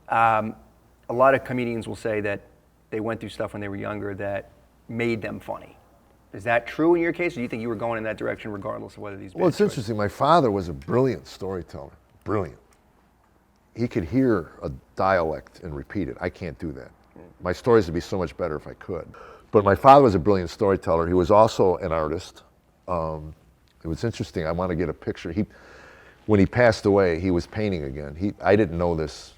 A lot of comedians will say that they went through stuff when they were younger that made them funny. Is that true in your case, or do you think you were going in that direction regardless of whether these? Well, it's interesting. My father was a brilliant storyteller. Brilliant. He could hear a dialect and repeat it. I can't do that. My stories would be so much better if I could. But my father was a brilliant storyteller. He was also an artist. It was interesting. I want to get a picture. When he passed away, he was painting again. I didn't know this.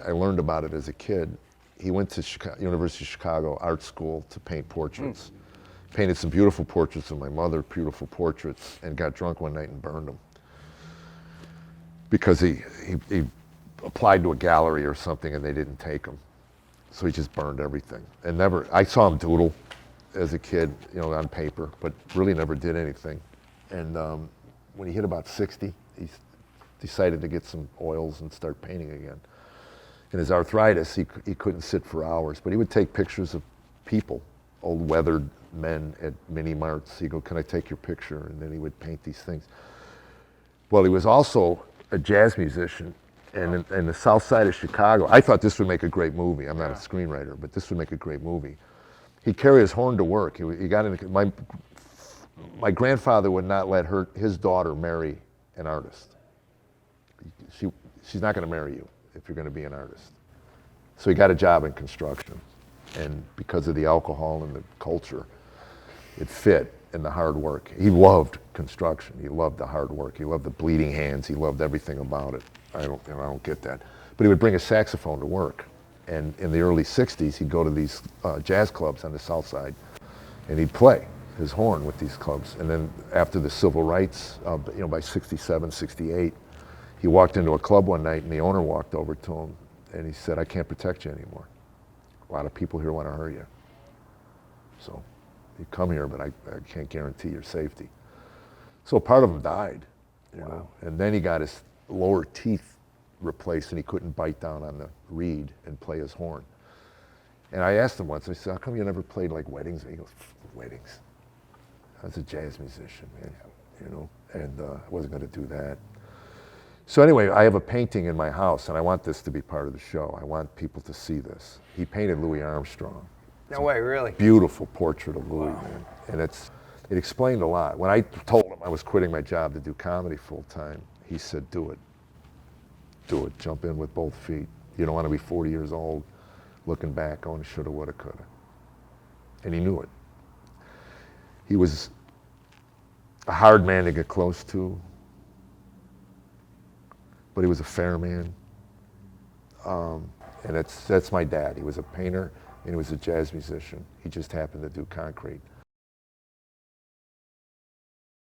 I learned about it as a kid. He went to University of Chicago Art School to paint portraits. Painted some beautiful portraits of my mother, beautiful portraits, and got drunk one night and burned them. Because he applied to a gallery or something and they didn't take him. So he just burned everything. And I saw him doodle as a kid, on paper, but really never did anything. And when he hit about 60, he decided to get some oils and start painting again. In his arthritis, he couldn't sit for hours, but he would take pictures of people, old weathered men at mini marts. He'd go, "Can I take your picture?" And then he would paint these things. Well, he was also a jazz musician, and in the south side of Chicago, I thought this would make a great movie. I'm not a screenwriter, but this would make a great movie. He'd carry his horn to work. He got into, my grandfather would not let his daughter marry an artist. She's not going to marry you if you're going to be an artist. So he got a job in construction. And because of the alcohol and the culture, it fit in the hard work. He loved construction. He loved the hard work. He loved the bleeding hands. He loved everything about it. I don't get that. But he would bring a saxophone to work. And in the early 60s, he'd go to these jazz clubs on the south side, and he'd play his horn with these clubs. And then after the civil rights, by 67, 68, he walked into a club one night, and the owner walked over to him, and he said, "I can't protect you anymore. A lot of people here want to hurt you. So you come here, but I can't guarantee your safety." So part of him died, and then he got his lower teeth replaced, and he couldn't bite down on the reed and play his horn. And I asked him once, I said, "How come you never played like weddings?" And he goes, "Weddings? I was a jazz musician, man, and I wasn't going to do that." So anyway, I have a painting in my house, and I want this to be part of the show. I want people to see this. He painted Louis Armstrong. No way, really? Beautiful portrait of Louis, man. And it explained a lot. When I told him I was quitting my job to do comedy full time, he said, "Do it. Do it. Jump in with both feet. You don't want to be 40 years old looking back going, shoulda, woulda, coulda." And he knew it. He was a hard man to get close to, but he was a fair man. And that's my dad. He was a painter and he was a jazz musician. He just happened to do concrete.